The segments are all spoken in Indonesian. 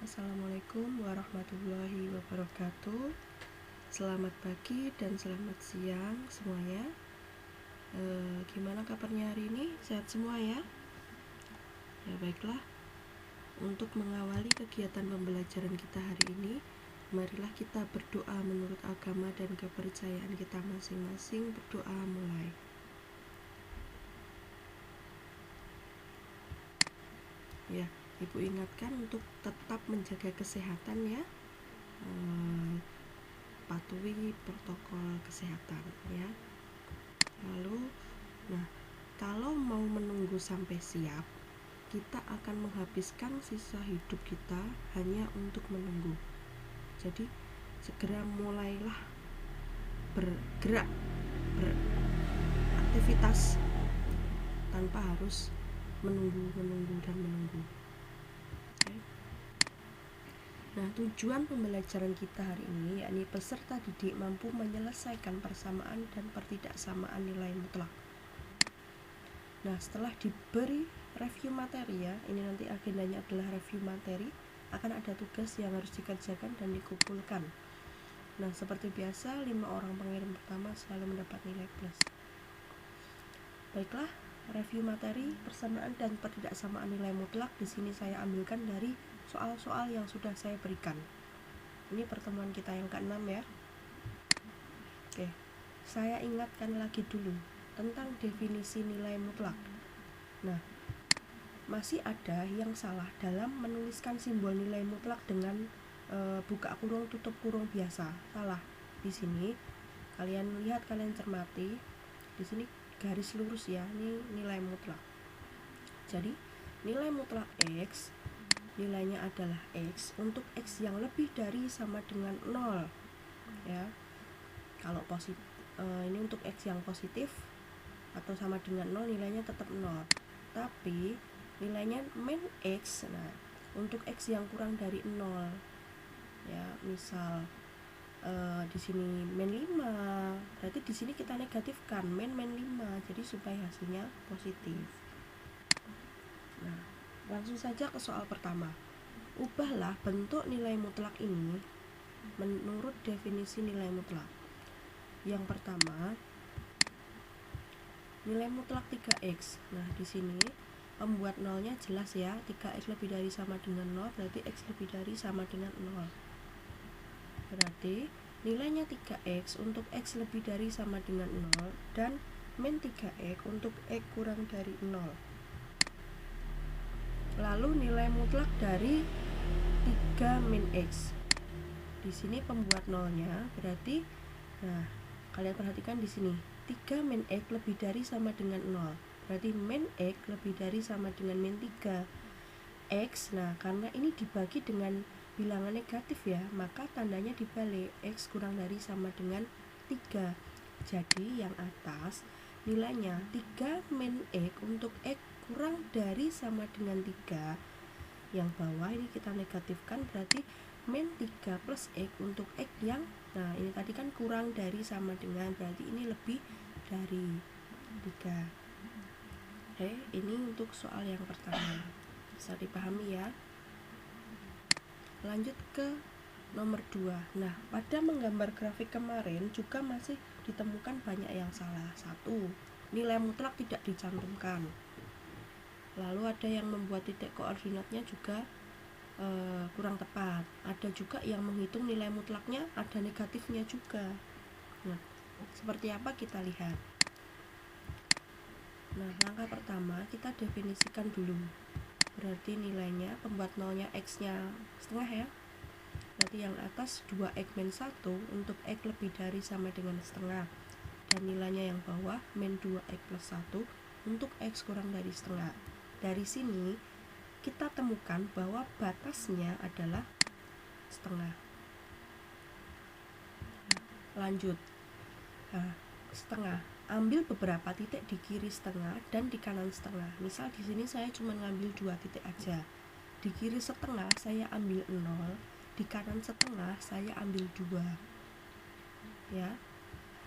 Assalamualaikum warahmatullahi wabarakatuh. Selamat pagi dan selamat siang semuanya. Gimana kabarnya hari ini? Sehat semua ya? Ya baiklah. Untuk mengawali kegiatan pembelajaran kita hari ini, marilah kita berdoa menurut agama dan kepercayaan kita masing-masing. Berdoa mulai. Ya, Ibu ingatkan untuk tetap menjaga kesehatan ya. Patuhi protokol kesehatan ya. Lalu, kalau mau menunggu sampai siap, kita akan menghabiskan sisa hidup kita hanya untuk menunggu. Jadi, segera mulailah bergerak, beraktivitas tanpa harus menunggu dan menunggu. Okay. Nah, tujuan pembelajaran kita hari ini yakni peserta didik mampu menyelesaikan persamaan dan pertidaksamaan nilai mutlak. Nah, setelah diberi review materi ya, ini nanti agendanya adalah review materi, akan ada tugas yang harus dikerjakan dan dikumpulkan. Nah, seperti biasa, 5 orang pengirim pertama selalu mendapat nilai plus. Baiklah, review materi persamaan dan pertidaksamaan nilai mutlak di sini saya ambilkan dari soal-soal yang sudah saya berikan. Ini pertemuan kita yang ke-6 ya. Oke, saya ingatkan lagi dulu tentang definisi nilai mutlak. Nah, masih ada yang salah dalam menuliskan simbol nilai mutlak dengan buka kurung tutup kurung biasa. Salah. Di sini kalian lihat, kalian cermati. Di sini garis lurus ya, ini nilai mutlak. Jadi nilai mutlak X, nilainya adalah X untuk X yang lebih dari sama dengan 0 ya. Kalau positif, ini untuk X yang positif atau sama dengan 0, nilainya tetap 0. Tapi nilainya min X, nah untuk X yang kurang dari 0 ya, misal di sini min 5, berarti di sini kita negatifkan min 5, jadi supaya hasilnya positif. Nah, langsung saja ke soal pertama. Ubahlah bentuk nilai mutlak ini menurut definisi nilai mutlak. Yang pertama, nilai mutlak 3x. Nah, di sini pembuat nolnya jelas ya, 3x lebih dari sama dengan 0, berarti x lebih dari sama dengan 0. Berarti nilainya 3x untuk x lebih dari sama dengan 0 dan min 3x untuk x kurang dari 0. Lalu nilai mutlak dari 3 min x. Di sini pembuat nolnya berarti, nah kalian perhatikan di sini 3 min x lebih dari sama dengan 0. Berarti min x lebih dari sama dengan min 3 x. Nah, karena ini dibagi dengan bilangan negatif ya, maka tandanya dibalik, x kurang dari sama dengan 3. Jadi yang atas nilainya 3 min x untuk x kurang dari sama dengan 3. Yang bawah ini kita negatifkan, berarti min 3 plus x untuk x yang, nah ini tadi kan kurang dari sama dengan, berarti ini lebih dari 3. Oke, ini untuk soal yang pertama, bisa dipahami ya. Lanjut ke nomor 2. Nah, pada menggambar grafik kemarin juga masih ditemukan banyak yang salah. 1. Nilai mutlak tidak dicantumkan. Lalu ada yang membuat titik koordinatnya juga kurang tepat. Ada juga yang menghitung nilai mutlaknya ada negatifnya juga. Nah, seperti apa kita lihat. Nah, langkah pertama kita definisikan dulu. Berarti nilainya pembuat nolnya x-nya setengah ya. Berarti yang atas 2x min 1 untuk x lebih dari sama dengan setengah. Dan nilainya yang bawah min 2x plus 1 untuk x kurang dari setengah. Dari sini kita temukan bahwa batasnya adalah setengah. Lanjut. Nah, setengah. Ambil beberapa titik di kiri setengah dan di kanan setengah. Misal di sini saya cuma ngambil 2 titik aja. Di kiri setengah saya ambil 0, di kanan setengah saya ambil 2. Ya.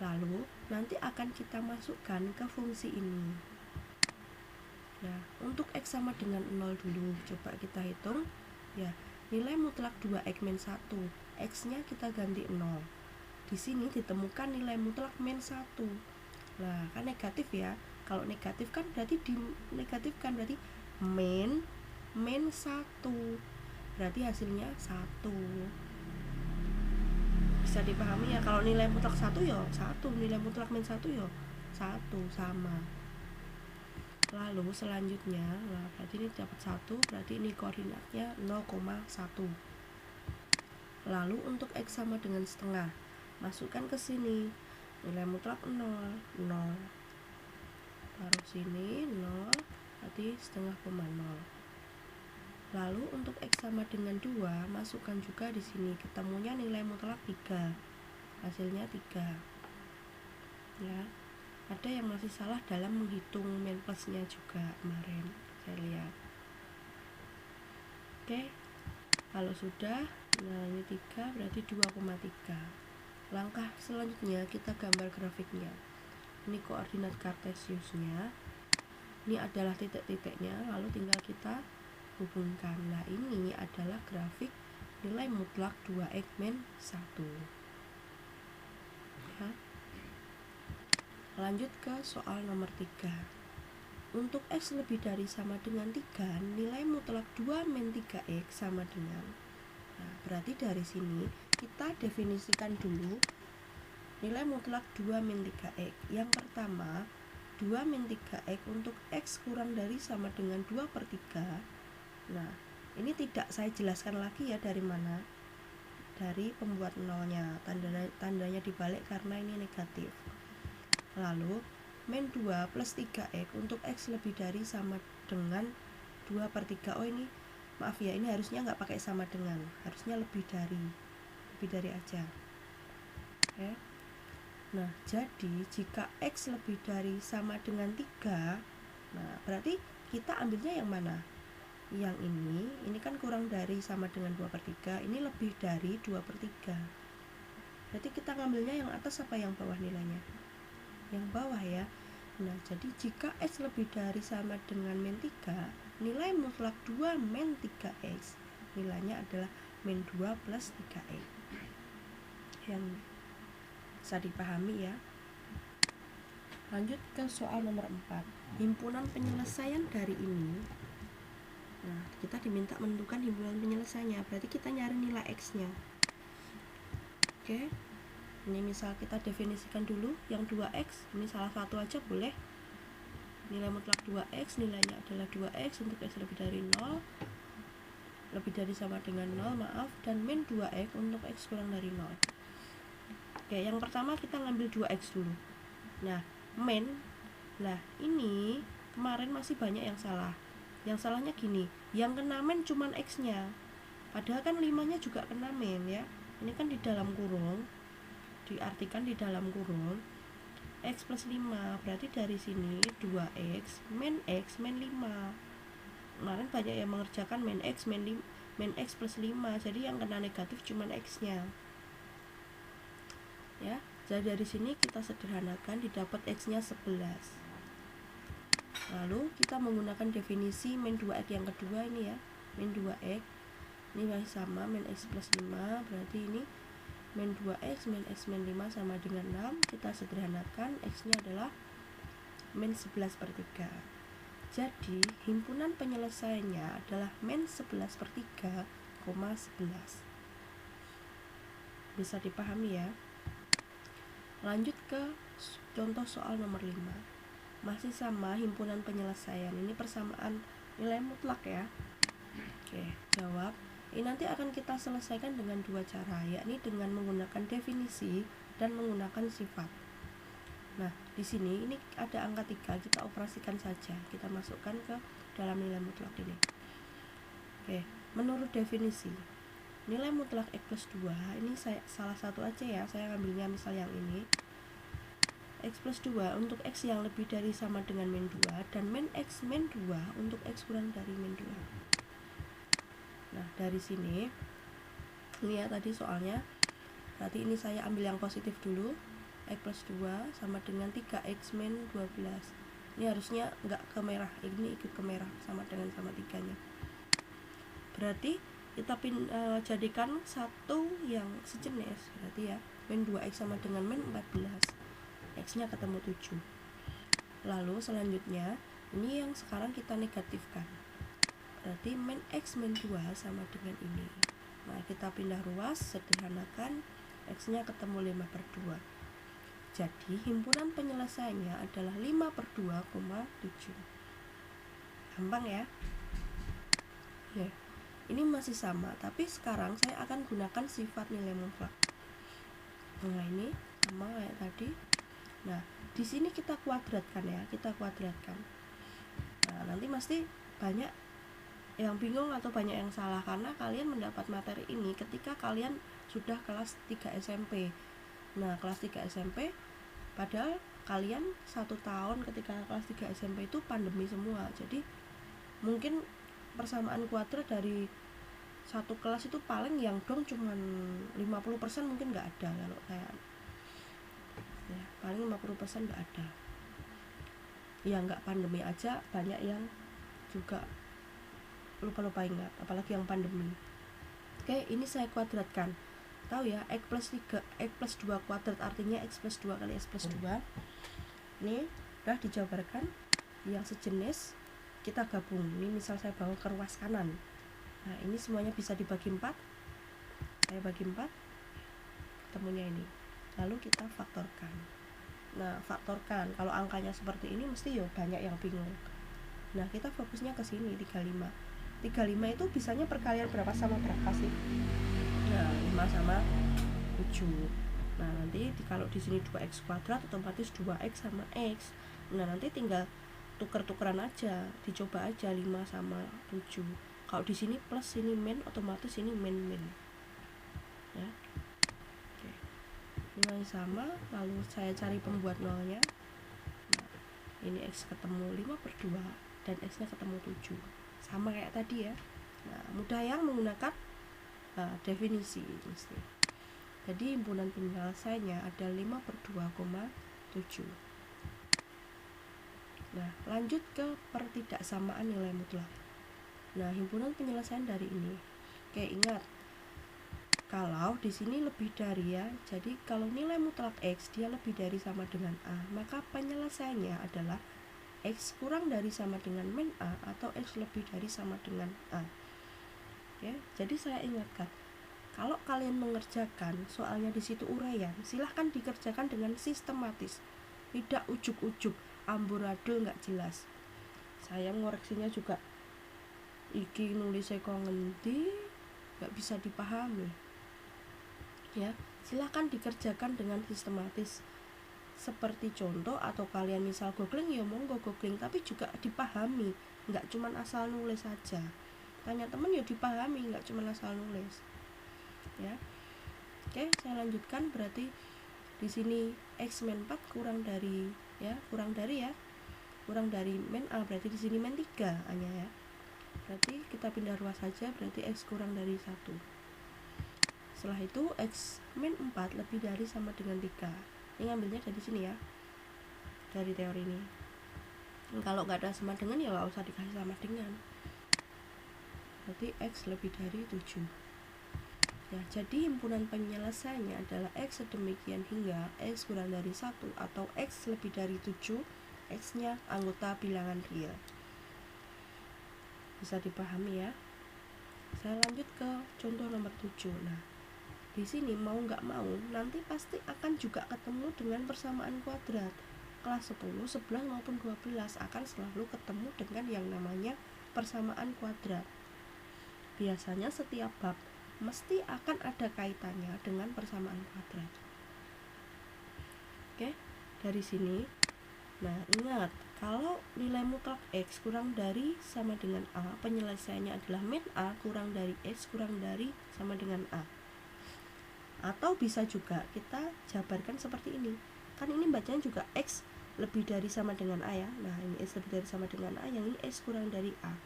Lalu nanti akan kita masukkan ke fungsi ini. Nah, untuk x sama dengan 0 dulu, coba kita hitung. Ya, nilai mutlak 2x min 1, x-nya kita ganti 0. Di sini ditemukan nilai mutlak min 1. Nah, kan negatif ya. Kalau negatif kan berarti dinegatifkan, berarti min 1. Berarti hasilnya 1. Bisa dipahami ya, kalau nilai mutlak 1 ya 1, nilai mutlak min 1 ya 1, sama. Lalu selanjutnya, nah berarti ini dapat 1, berarti ini koordinatnya 0,1. Lalu untuk x sama dengan setengah, masukkan ke sini nilai mutlak 0, taruh sini 0, berarti setengah koma 0. Lalu untuk x sama dengan 2, masukkan juga di sini, ketemunya nilai mutlak 3, hasilnya 3. Ya, ada yang masih salah dalam menghitung min plusnya juga kemarin saya lihat. Oke, kalau sudah, nah ini 3 berarti 2,3. Langkah selanjutnya kita gambar grafiknya. Ini koordinat kartesiusnya, ini adalah titik-titiknya, lalu tinggal kita hubungkan. Nah, ini adalah grafik nilai mutlak 2x min 1. Ya. Lanjut ke soal nomor 3. Untuk x lebih dari sama dengan 3, nilai mutlak 2 min 3x sama dengan. Nah, berarti dari sini kita definisikan dulu nilai mutlak 2 min 3x. Yang pertama, 2 min 3x untuk x kurang dari sama dengan 2/3. Nah, ini tidak saya jelaskan lagi ya dari mana. Dari pembuat nolnya, tandanya dibalik karena ini negatif. Lalu min 2 plus 3x untuk x lebih dari sama dengan 2/3. Oh ini maaf ya, ini harusnya nggak pakai sama dengan, harusnya lebih dari aja. Oke. Nah, jadi jika x lebih dari sama dengan 3, nah berarti kita ambilnya yang mana? Yang ini kan kurang dari sama dengan 2/3, ini lebih dari 2/3. Berarti kita ngambilnya yang atas apa yang bawah nilainya? Yang bawah ya. Nah, jadi jika x lebih dari sama dengan min 3, nilai mutlak 2 min 3x, nilainya adalah min 2 plus 3x. Yang bisa dipahami ya. Lanjut ke soal nomor 4. Himpunan penyelesaian dari ini. Nah, kita diminta menentukan himpunan penyelesaiannya, berarti kita nyari nilai x-nya. Oke. Ini misal kita definisikan dulu yang 2x, ini salah satu aja boleh. Nilai mutlak 2x, nilainya adalah 2x untuk x lebih dari 0, lebih dari sama dengan 0, maaf, dan min 2x untuk x kurang dari 0. Oke, yang pertama kita ngambil 2x dulu. Nah, min, nah ini kemarin masih banyak yang salah. Yang salahnya gini, yang kena min cuman x-nya, padahal kan 5-nya juga kena min ya. Ini kan di dalam kurung, diartikan di dalam kurung x plus 5, berarti dari sini 2x min x min 5. Kemarin banyak yang mengerjakan min x plus 5, jadi yang kena negatif cuman x-nya ya. Jadi dari sini kita sederhanakan, didapat x-nya 11. Lalu kita menggunakan definisi min 2x yang kedua ini ya, min 2x ini masih sama min x plus 5, berarti ini min 2x min x min 5 sama dengan 6. Kita sederhanakan, x-nya adalah min 11/3. Jadi himpunan penyelesaiannya adalah min 11/3, 11. Bisa dipahami ya. Lanjut ke contoh soal nomor 5. Masih sama himpunan penyelesaian, ini persamaan nilai mutlak ya. Oke, jawab. Ini nanti akan kita selesaikan dengan dua cara, yakni dengan menggunakan definisi dan menggunakan sifat. Nah, di sini ini ada angka 3, kita operasikan saja, kita masukkan ke dalam nilai mutlak ini. Oke, menurut definisi, nilai mutlak x plus 2, ini saya salah satu aja ya, saya ngambilnya misal yang ini. X plus 2 untuk x yang lebih dari sama dengan min 2, dan min x min 2 untuk x kurang dari min 2. Nah, dari sini ini ya tadi soalnya, berarti ini saya ambil yang positif dulu, x plus 2 sama dengan 3x min 12. Ini harusnya nggak ke merah, ini ikut ke merah sama dengan sama 3 nya. Berarti jadikan satu yang sejenis, berarti ya min 2x sama dengan min 14, x nya ketemu 7. Lalu selanjutnya ini yang sekarang kita negatifkan, berarti min x min 2 sama dengan ini. Nah kita pindah ruas, sederhanakan, x nya ketemu 5/2. Jadi himpunan penyelesaiannya adalah 5/2,7. Gampang ya. Ya, ini masih sama, tapi sekarang saya akan gunakan sifat nilai mutlak. Nah ini sama kayak tadi. Nah di sini kita kuadratkan ya, Nah nanti pasti banyak yang bingung atau banyak yang salah, karena kalian mendapat materi ini ketika kalian sudah kelas 3 SMP. Nah kelas 3 SMP, padahal kalian 1 tahun ketika kelas 3 SMP itu pandemi semua, jadi mungkin persamaan kuadrat dari satu kelas itu paling yang dong cuman 50% mungkin nggak ada, kalau kayak ya, paling 50% nggak ada. Ya nggak pandemi aja banyak yang juga lupa ingat, apalagi yang pandemi. Oke, ini saya kuadratkan. Tahu ya, x plus 2 kuadrat artinya x plus 2 kali x plus 2. Ini udah dijabarkan, yang sejenis kita gabung. Ini misal saya bawa ke ruas kanan. Nah ini semuanya bisa dibagi 4, saya bagi 4, ketemunya ini. Lalu kita faktorkan. Nah faktorkan, kalau angkanya seperti ini mesti banyak yang bingung. Nah kita fokusnya ke sini, 35 itu bisanya perkalian berapa sama berapa sih? Nah 5 sama 7. Nah nanti kalau di sini 2x kuadrat otomatis 2x sama x. Nah nanti tinggal tuker-tukeran aja, dicoba aja 5 sama 7. Kalau di sini plus, ini min, otomatis ini min ya. Oke. Ini sama, lalu saya cari pembuat nolnya. Nah, ini x ketemu 5/2 dan x nya ketemu 7, sama kayak tadi ya. Nah mudah yang menggunakan definisi mesti. Jadi himpunan penyelesaiannya ada 5/2,7. Nah lanjut ke pertidaksamaan nilai mutlak. Nah himpunan penyelesaian dari ini, oke ingat, kalau di sini lebih dari ya, jadi kalau nilai mutlak x dia lebih dari sama dengan a, maka penyelesaiannya adalah x kurang dari sama dengan min a atau x lebih dari sama dengan a. Ya, jadi saya ingatkan, kalau kalian mengerjakan soalnya di situ uraian, silahkan dikerjakan dengan sistematis, tidak ujuk-ujuk, amburadul nggak jelas. Saya ngoreksinya juga iki nulisnya kok ngendi nggak bisa dipahami. Ya, silahkan dikerjakan dengan sistematis. Seperti contoh, atau kalian misal googling ya monggo googling, tapi juga dipahami, nggak cuman asal nulis saja. Tanya temen ya dipahami, nggak cuman asal nulis. Ya, oke, saya lanjutkan. Berarti di sini x min 4 kurang dari min a, berarti di sini min 3 hanya ya. Berarti kita pindah ruas saja, berarti x kurang dari 1. Setelah itu x min 4 lebih dari sama dengan 3. Ini ngambilnya dari sini ya, dari teori ini. Kalau nggak ada sama dengan ya nggak usah dikasih sama dengan. Berarti x lebih dari 7. Ya, jadi himpunan penyelesaiannya adalah x sedemikian hingga x kurang dari 1 atau x lebih dari 7, x nya anggota bilangan real. Bisa dipahami ya. Saya lanjut ke contoh nomor 7. Nah di sini mau nggak mau nanti pasti akan juga ketemu dengan persamaan kuadrat. Kelas 10, 11 maupun 12 akan selalu ketemu dengan yang namanya persamaan kuadrat. Biasanya setiap bab mesti akan ada kaitannya dengan persamaan kuadrat. Oke, dari sini. Nah ingat, kalau nilai mutlak x kurang dari sama dengan a, penyelesaiannya adalah min a kurang dari x kurang dari sama dengan a. Atau bisa juga kita jabarkan seperti ini, kan ini bacanya juga x lebih dari sama dengan a ya. Nah ini x lebih dari sama dengan a, yang ini x kurang dari a.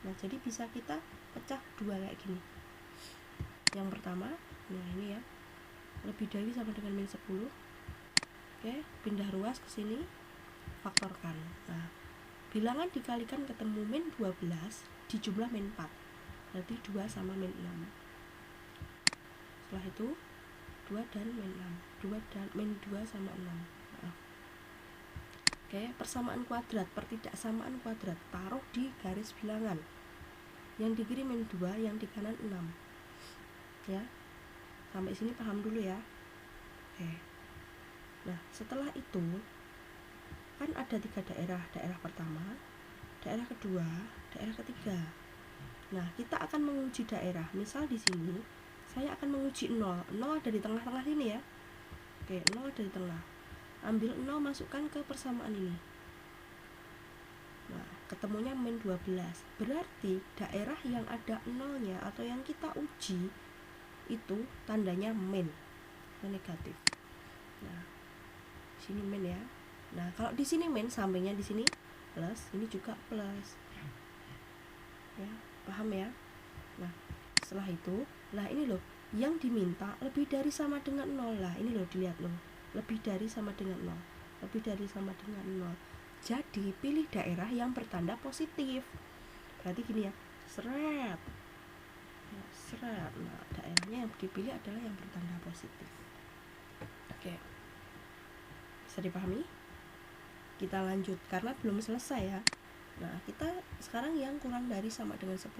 Nah jadi bisa kita pecah dua kayak gini. Yang pertama, nah ini ya, lebih dari sama dengan min 10. Oke, pindah ruas ke sini, faktorkan. Nah bilangan dikalikan ketemu min 12 dijumlah min 4. berarti 2 sama min 6. Setelah itu 2 dan min 6, 2 dan min 2 sama 6. Oke, persamaan kuadrat, pertidaksamaan kuadrat, taruh di garis bilangan. Yang di kiri min 2, yang di kanan 6. Ya, sampai sini paham dulu ya. Oke. Nah, setelah itu kan ada 3 daerah. Daerah pertama, daerah kedua, daerah ketiga. Nah, kita akan menguji daerah. Misal di sini saya akan menguji 0. 0 ada di tengah-tengah sini ya. Oke, 0 ada di tengah. Ambil 0, masukkan ke persamaan ini. Nah, ketemunya min 12. Berarti daerah yang ada 0-nya atau yang kita uji itu tandanya min, negatif. Nah, sini min ya. Nah, kalau di sini min, sampingnya di sini plus, ini juga plus. Ya, paham ya? Nah, setelah itu, lah ini loh, yang diminta lebih dari sama dengan 0 lah. Ini loh, dilihat loh, lebih dari sama dengan 0, lebih dari sama dengan 0. Jadi pilih daerah yang bertanda positif. Berarti gini ya, seret ya, seret. Nah, daerahnya yang dipilih adalah yang bertanda positif. Oke, bisa dipahami? Kita lanjut karena belum selesai ya. Nah, kita sekarang yang kurang dari sama dengan 10.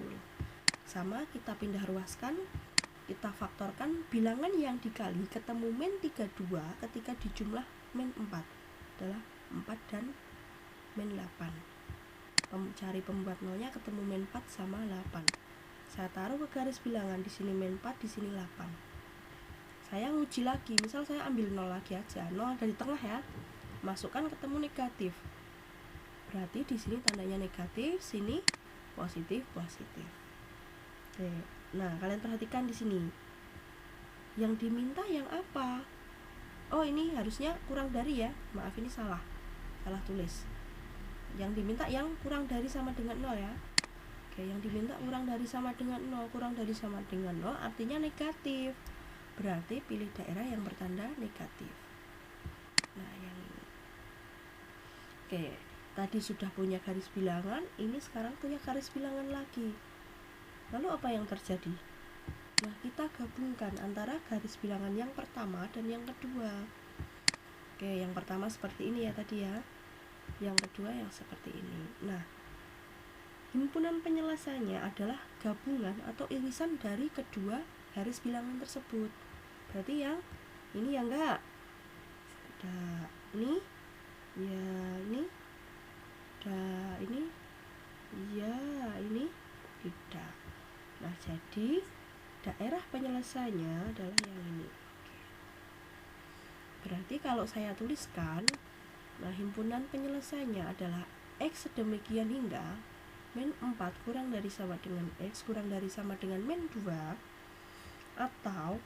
Sama, kita pindah ruaskan, kita faktorkan bilangan yang dikali ketemu min 32 ketika dijumlah min 4 adalah 4 dan min 8. Cari pembuat nolnya, ketemu min 4 sama 8. Saya taruh ke garis bilangan, di sini min 4, di sini 8. Saya nguji lagi, misal saya ambil 0 lagi aja. 0 dari tengah ya. Masukkan, ketemu negatif. Berarti di sini tandanya negatif, sini positif, positif. Oke. Nah, kalian perhatikan di sini. Yang diminta yang apa? Oh, ini harusnya kurang dari ya. Maaf, ini salah tulis. Yang diminta yang kurang dari sama dengan 0 ya. Oke, yang diminta kurang dari sama dengan 0. Kurang dari sama dengan 0 artinya negatif. Berarti pilih daerah yang bertanda negatif. Nah, yang ini. Oke, tadi sudah punya garis bilangan, ini sekarang punya garis bilangan lagi. Lalu apa yang terjadi? Nah, kita gabungkan antara garis bilangan yang pertama dan yang kedua. Oke, yang pertama seperti ini ya tadi ya. Yang kedua yang seperti ini. Nah, himpunan penyelesaiannya adalah gabungan atau irisan dari kedua garis bilangan tersebut. Berarti yang ini ya enggak? Ada ini, ya ini, ada ini, ya ini, tidak. Nah, jadi daerah penyelesaiannya adalah yang ini. Berarti kalau saya tuliskan, nah, himpunan penyelesaiannya adalah X sedemikian hingga min 4 kurang dari sama dengan X kurang dari sama dengan min 2, atau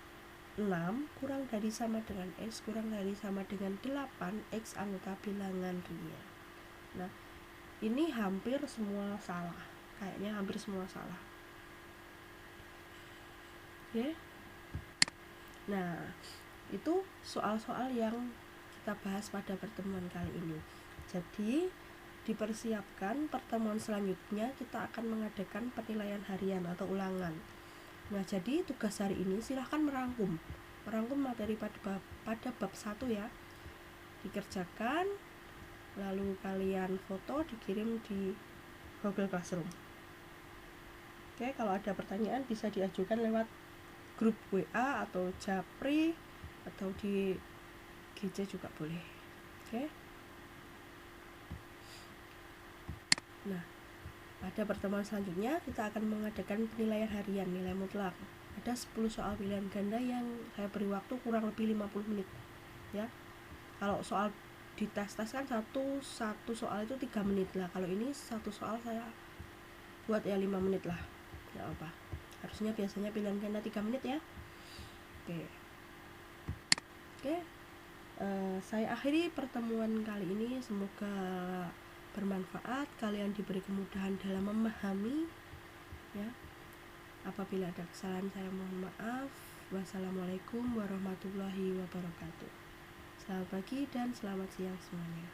6 kurang dari sama dengan X kurang dari sama dengan 8 X anggota bilangan real. Nah, ini hampir semua salah. Kayaknya hampir semua salah. Oke. Nah, itu soal-soal yang kita bahas pada pertemuan kali ini. Jadi, dipersiapkan pertemuan selanjutnya kita akan mengadakan penilaian harian atau ulangan. Nah, jadi tugas hari ini silahkan merangkum materi pada bab 1 ya. Dikerjakan, lalu kalian foto, dikirim di Google Classroom. Oke, kalau ada pertanyaan bisa diajukan lewat grup WA atau Japri atau di GC juga boleh. Oke. Nah, pada pertemuan selanjutnya kita akan mengadakan penilaian harian nilai mutlak. Ada 10 soal pilihan ganda yang saya beri waktu kurang lebih 50 menit. Ya. Kalau soal di tes kan satu soal itu 3 menit lah. Kalau ini satu soal saya buat ya 5 menit lah. Enggak apa. Harusnya biasanya pilihan ganda 3 menit ya. Oke. Saya akhiri pertemuan kali ini, semoga bermanfaat, kalian diberi kemudahan dalam memahami ya. Apabila ada kesalahan saya mohon maaf. Wassalamualaikum warahmatullahi wabarakatuh. Selamat pagi dan selamat siang semuanya.